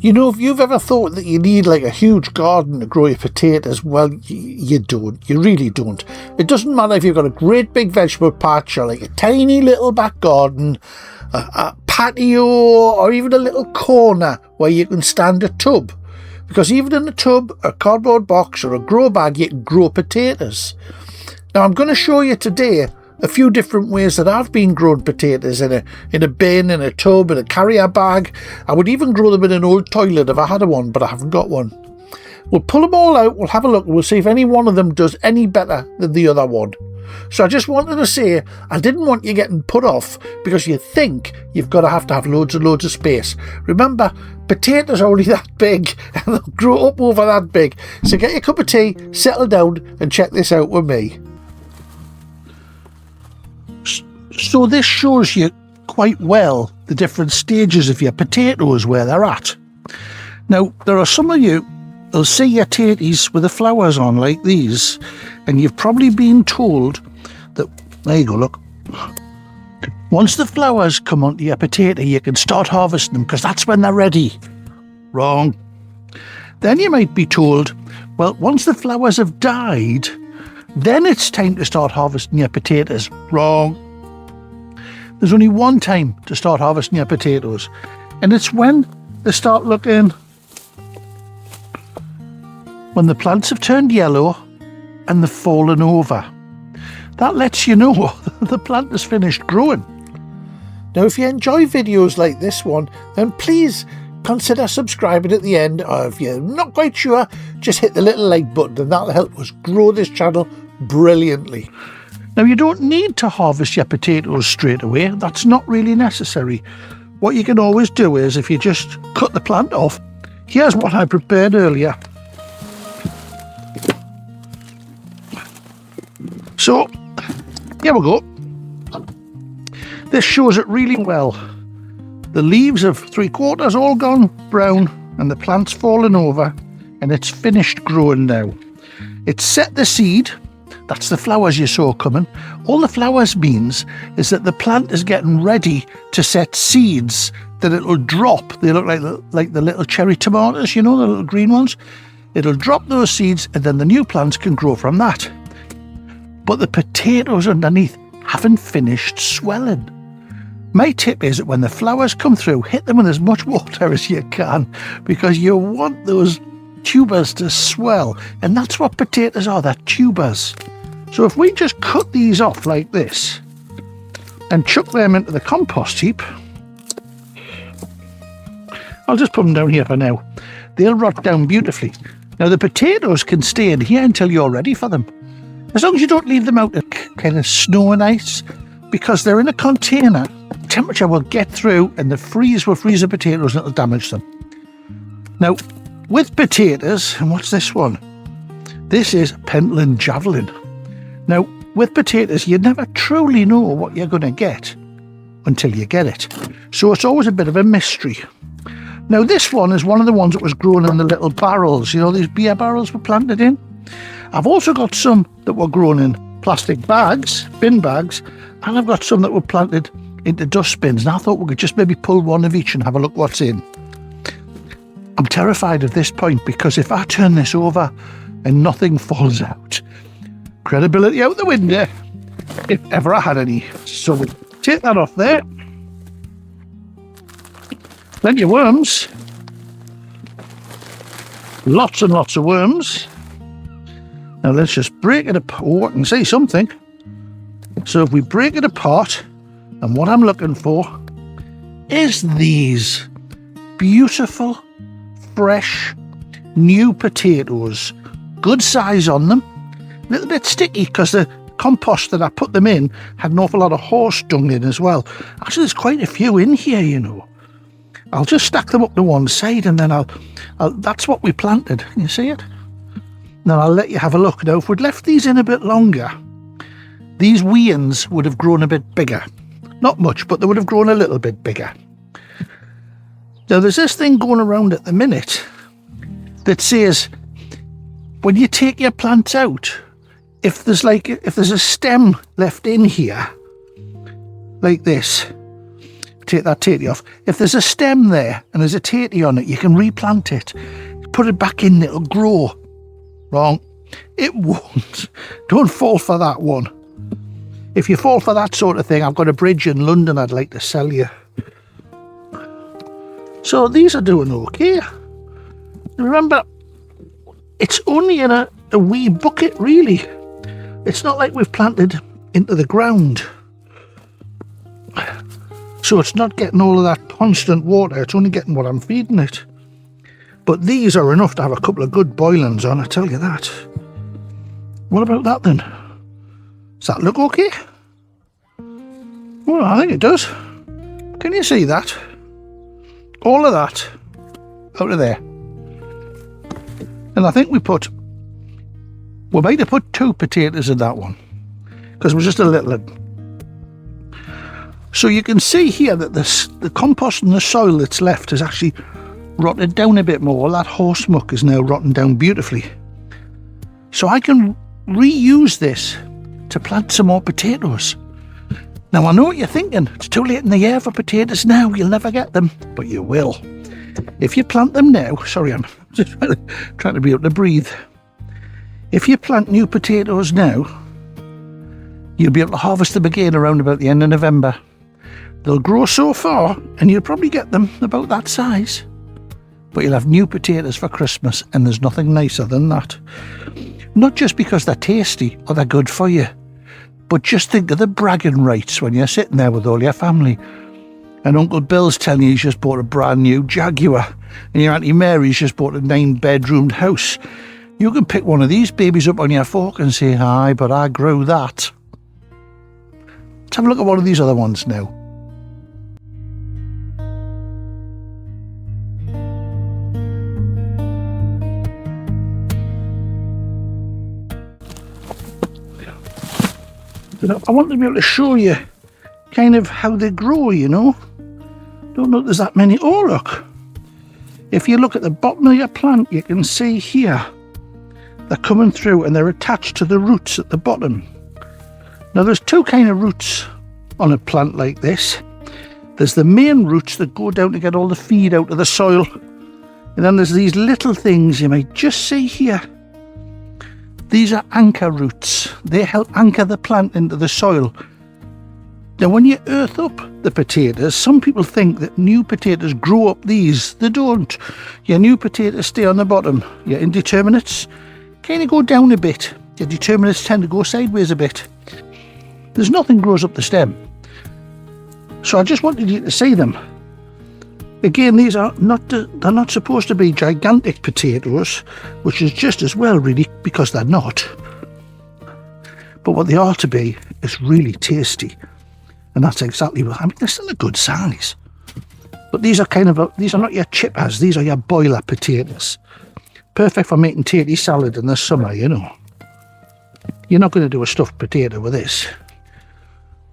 You know, if you've ever thought that you need like a huge garden to grow your potatoes, well, you don't. You really don't. It doesn't matter if you've got a great big vegetable patch or like a tiny little back garden, a patio, or even a little corner where you can stand a tub. Because even in a tub, a cardboard box or a grow bag, you can grow potatoes. Now, I'm going to show you today a few different ways that I've been growing potatoes in a bin, in a tub, in a carrier bag. I would even grow them in an old toilet if I had one, but I haven't got one. We'll pull them all out, we'll have a look, and we'll see if any one of them does any better than the other one. So I just wanted to say, I didn't want you getting put off because you think you've got to have loads and loads of space. Remember, potatoes are only that big and they'll grow up over that big. So get your cup of tea, settle down and check this out with me. So this shows you quite well the different stages of your potatoes where they're at. Now, there are some of you who'll see your taties with the flowers on like these, and you've probably been told that, there you go, look, once the flowers come onto your potato, you can start harvesting them because that's when they're ready. Wrong. Then you might be told, well, once the flowers have died, then it's time to start harvesting your potatoes. Wrong. There's only one time to start harvesting your potatoes, and it's when they start looking, when the plants have turned yellow and they've fallen over. That lets you know the plant has finished growing. Now, if you enjoy videos like this one, then please consider subscribing at the end, or if you're not quite sure, just hit the little like button and that'll help us grow this channel brilliantly. Now, you don't need to harvest your potatoes straight away. That's not really necessary. What you can always do is, if you just cut the plant off, here's what I prepared earlier. So, here we go. This shows it really well. The leaves have 3/4 all gone brown and the plant's fallen over and it's finished growing now. It's set the seed. That's the flowers you saw coming. All the flowers means is that the plant is getting ready to set seeds that it'll drop. They look like the little cherry tomatoes, you know, the little green ones. It'll drop those seeds and then the new plants can grow from that. But the potatoes underneath haven't finished swelling. My tip is that when the flowers come through, hit them with as much water as you can because you want those tubers to swell. And that's what potatoes are, they're tubers. So if we just cut these off like this and chuck them into the compost heap, I'll just put them down here for now. They'll rot down beautifully. Now the potatoes can stay in here until you're ready for them. As long as you don't leave them out in kind of snow and ice, because they're in a container, temperature will get through and the freeze will freeze the potatoes and it'll damage them. Now, with potatoes, and what's this one? This is Pentland Javelin. Now, with potatoes, you never truly know what you're going to get until you get it. So it's always a bit of a mystery. Now, this one is one of the ones that was grown in the little barrels. You know, these beer barrels were planted in. I've also got some that were grown in plastic bags, bin bags, and I've got some that were planted into dustbins. And I thought we could just maybe pull one of each and have a look what's in. I'm terrified at this point because if I turn this over and nothing falls out, credibility out the window, if ever I had any. So we take that off there. Plenty of worms. Lots and lots of worms. Now let's just break it apart. Oh, I can see something. So if we break it apart, and what I'm looking for is these beautiful, fresh, new potatoes. Good size on them. A little bit sticky because the compost that I put them in had an awful lot of horse dung in as well. Actually, there's quite a few in here, you know. I'll just stack them up to one side and then I'll that's what we planted. Can you see it? Now I'll let you have a look. Now, if we'd left these in a bit longer, these weans would have grown a bit bigger. Not much, but they would have grown a little bit bigger. Now, there's this thing going around at the minute that says when you take your plants out, if there's a stem left in here, like this, take that tatey off. If there's a stem there and there's a tatey on it, you can replant it. Put it back in, it'll grow. Wrong. It won't. Don't fall for that one. If you fall for that sort of thing, I've got a bridge in London I'd like to sell you. So these are doing okay. Remember, it's only in a wee bucket, really. It's not like we've planted into the ground. So it's not getting all of that constant water. It's only getting what I'm feeding it. But these are enough to have a couple of good boilings on, I tell you that. What about that then? Does that look okay? Well, I think it does. Can you see that? All of that out of there. And I think we might have put 2 potatoes in that one because it was just a little. So you can see here that the compost and the soil that's left has actually rotted down a bit more. That horse muck is now rotting down beautifully. So I can reuse this to plant some more potatoes. Now I know what you're thinking, it's too late in the year for potatoes now, you'll never get them, but you will. If you plant them now, sorry, I'm just trying to be able to breathe. If you plant new potatoes now, you'll be able to harvest them again around about the end of November. They'll grow so far, and you'll probably get them about that size. But you'll have new potatoes for Christmas, and there's nothing nicer than that. Not just because they're tasty or they're good for you, but just think of the bragging rights when you're sitting there with all your family and Uncle Bill's telling you he's just bought a brand new Jaguar and your Auntie Mary's just bought a 9-bedroomed house. You can pick one of these babies up on your fork and say, "Aye, but I grew that." Let's have a look at one of these other ones now. I want to be able to show you kind of how they grow, you know. Don't know if there's that many. Oh, look. If you look at the bottom of your plant, you can see here they're coming through and they're attached to the roots at the bottom. Now, there's 2 kind of roots on a plant like this. There's the main roots that go down to get all the feed out of the soil. And then there's these little things you might just see here. These are anchor roots. They help anchor the plant into the soil. Now, when you earth up the potatoes, some people think that new potatoes grow up these. They don't. Your new potatoes stay on the bottom. Your indeterminates kind of go down a bit. Your determinates tend to go sideways a bit. There's nothing grows up the stem. So I just wanted you to see them. Again, these are they're not supposed to be gigantic potatoes, which is just as well, really, because they're not. But what they are to be is really tasty. And that's exactly what, I mean, they're still a good size. But these are these are not your chippers, these are your boiler potatoes. Perfect for making tatey salad in the summer, you know. You're not going to do a stuffed potato with this.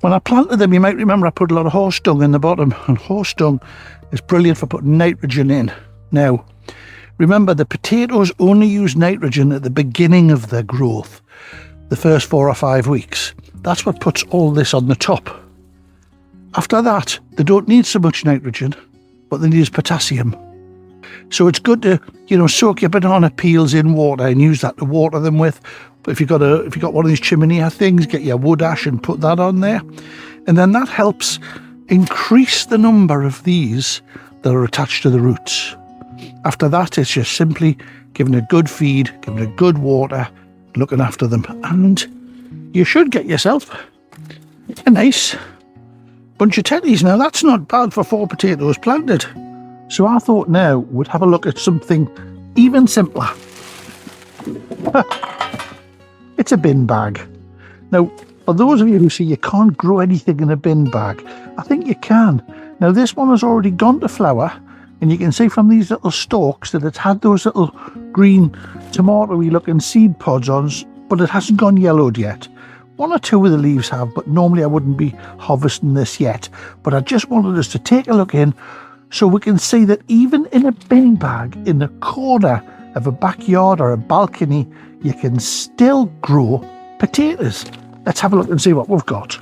When I planted them, you might remember I put a lot of horse dung in the bottom, and horse dung is brilliant for putting nitrogen in. Now, remember, the potatoes only use nitrogen at the beginning of their growth, the first 4 or 5 weeks. That's what puts all this on the top. After that, they don't need so much nitrogen, but they need potassium. So it's good to, you know, soak your banana peels in water and use that to water them with. But if you've got one of these chimney things, get your wood ash and put that on there. And then that helps increase the number of these that are attached to the roots. After that, it's just simply giving a good feed, giving a good water, looking after them. And you should get yourself a nice bunch of tetties. Now, that's not bad for 4 potatoes planted. So I thought now we'd have a look at something even simpler. It's a bin bag. Now, for those of you who say you can't grow anything in a bin bag, I think you can. Now, this one has already gone to flower, and you can see from these little stalks that it's had those little green tomatoey looking seed pods on, but it hasn't gone yellowed yet. 1 or 2 of the leaves have, but normally I wouldn't be harvesting this yet. But I just wanted us to take a look in so we can see that even in a bin bag in the corner of a backyard or a balcony, you can still grow potatoes. Let's have a look and see what we've got.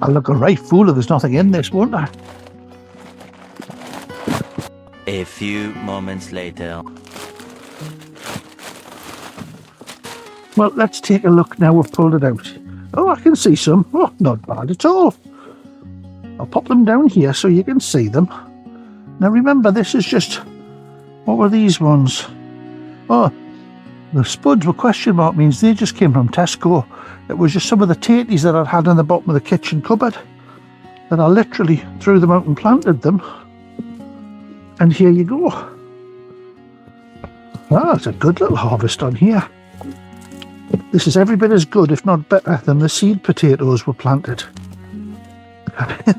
I'll look a right fool if there's nothing in this, won't I? A few moments later. Well, let's take a look now we've pulled it out. Oh, I can see some. Oh, not bad at all. I'll pop them down here so you can see them. Now remember, this is just... What were these ones? Oh, the spuds were question mark, means they just came from Tesco. It was just some of the tatties that I'd had in the bottom of the kitchen cupboard that I literally threw them out and planted them. And here you go. Ah, it's a good little harvest on here. This is every bit as good, if not better, than the seed potatoes were planted.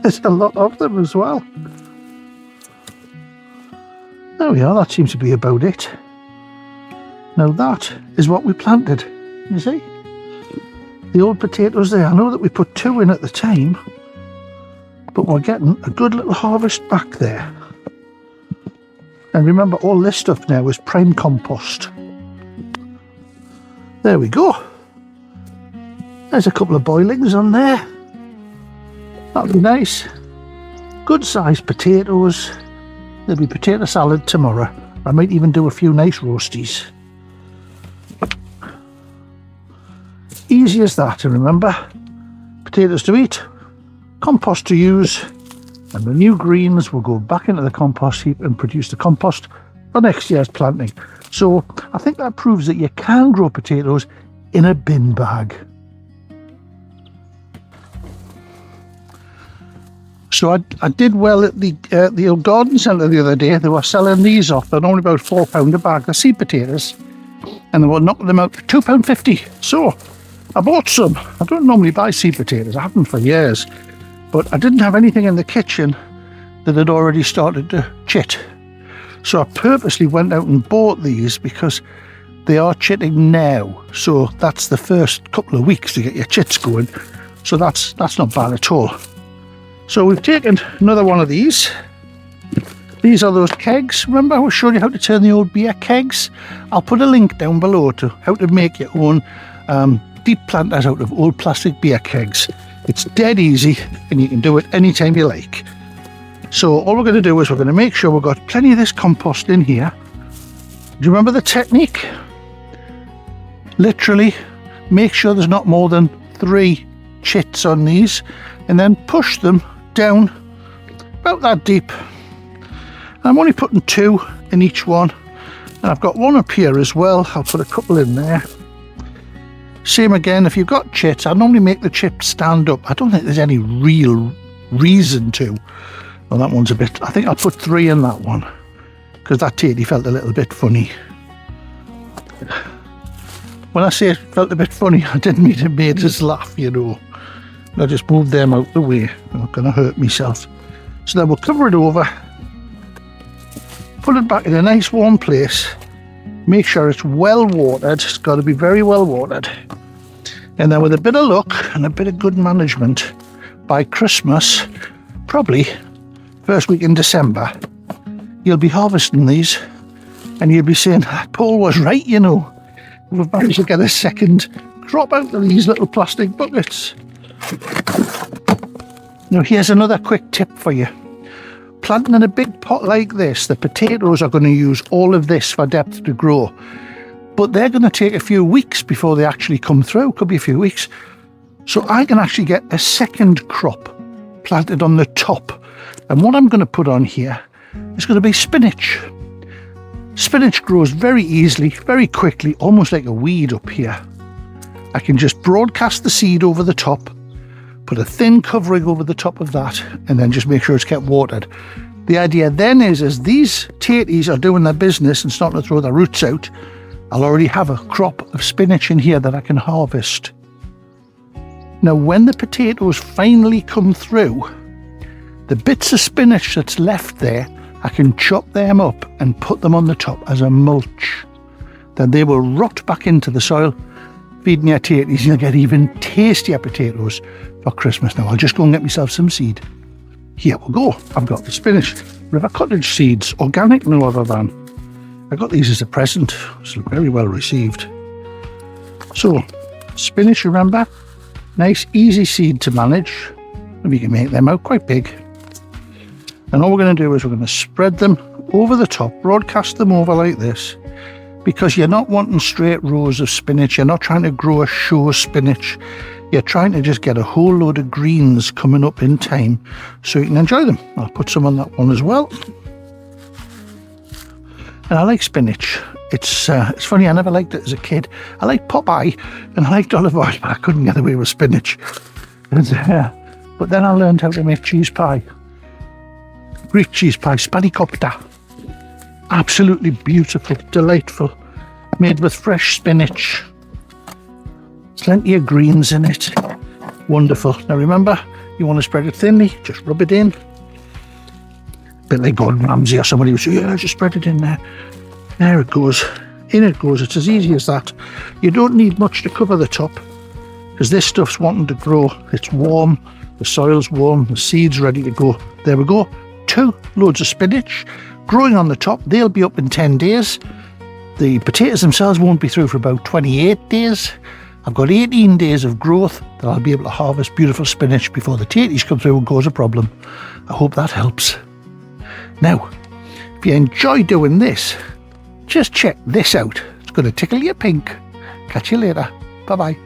There's a lot of them as well. There we are, that seems to be about it. Now that is what we planted, you see? The old potatoes there. I know that we put 2 in at the time, but we're getting a good little harvest back there. And remember, all this stuff now is prime compost. There we go. There's a couple of boilings on there. That'll be nice. Good sized potatoes. There'll be potato salad tomorrow. I might even do a few nice roasties. Easy as that to remember. Potatoes to eat, compost to use, and the new greens will go back into the compost heap and produce the compost for next year's planting. So I think that proves that you can grow potatoes in a bin bag. So I did well at the old garden centre the other day. They were selling these off. They're only about £4 a bag. They're seed potatoes, and they were knocking them out for £2.50. So I bought some. I don't normally buy seed potatoes. I haven't for years, but I didn't have anything in the kitchen that had already started to chit. So I purposely went out and bought these because they are chitting now. So that's the first couple of weeks to get your chits going. So that's not bad at all. So we've taken another one of these. These are those kegs. Remember I was showing you how to turn the old beer kegs? I'll put a link down below to how to make your own deep planters out of old plastic beer kegs. It's dead easy and you can do it anytime you like. So all we're going to do is we're going to make sure we've got plenty of this compost in here. Do you remember the technique? Literally make sure there's not more than 3 chits on these, and then push them down about that deep. I'm only putting 2 in each one, and I've got 1 up here as well. I'll put a couple in there. Same again, if you've got chits, I normally make the chits stand up. I don't think there's any real reason to. Well, that one's a bit, I think I'll put 3 in that one, because that tatty felt a little bit funny. When I say it felt a bit funny, I didn't mean it made us laugh, you know. I just moved them out the way. I'm not going to hurt myself. So then we'll cover it over, put it back in a nice warm place, make sure it's well watered. It's got to be very well watered. And then with a bit of luck and a bit of good management, by Christmas, probably first week in December, you'll be harvesting these and you'll be saying, Paul was right, you know. We've managed to get a second crop out of these little plastic buckets. Now here's another quick tip for you. Planting in a big pot like this, the potatoes are going to use all of this for depth to grow. But they're going to take a few weeks before they actually come through. Could be a few weeks. So I can actually get a second crop planted on the top. And what I'm going to put on here is going to be spinach. Spinach grows very easily, very quickly, almost like a weed up here. I can just broadcast the seed over the top, put a thin covering over the top of that, and then just make sure it's kept watered. The idea then is, as these tatties are doing their business and starting to throw their roots out, I'll already have a crop of spinach in here that I can harvest. Now, when the potatoes finally come through, the bits of spinach that's left there, I can chop them up and put them on the top as a mulch. Then they will rot back into the soil, feeding your tatties. You'll get even tastier potatoes for Christmas. Now I'll just go and get myself some seed. Here we go. I've got the spinach River Cottage seeds, organic, no other than. I got these as a present, so very well received. So spinach, remember, nice easy seed to manage. if you can make them out quite big. And all we're going to do is we're going to spread them over the top, broadcast them over like this, because you're not wanting straight rows of spinach. You're not trying to grow a show spinach. You're trying to just get a whole load of greens coming up in time so you can enjoy them. I'll put some on that one as well. And I like spinach. It's funny, I never liked it as a kid. I liked Popeye and I liked olive oil, but I couldn't get away with spinach. But then I learned how to make cheese pie. Greek cheese pie, spanakopita. Absolutely beautiful, delightful. Made with fresh spinach. Plenty of greens in it. Wonderful. Now remember, you want to spread it thinly, just rub it in. A bit like Gordon Ramsay or somebody would say, yeah, just spread it in there. There it goes. In it goes. It's as easy as that. You don't need much to cover the top because this stuff's wanting to grow. It's warm. The soil's warm. The seed's ready to go. There we go. 2 loads of spinach growing on the top. They'll be up in 10 days. The potatoes themselves won't be through for about 28 days. I've got 18 days of growth that I'll be able to harvest beautiful spinach before the tatties come through and cause a problem. I hope that helps. Now, if you enjoy doing this, just check this out. It's going to tickle your pink. Catch you later. Bye-bye.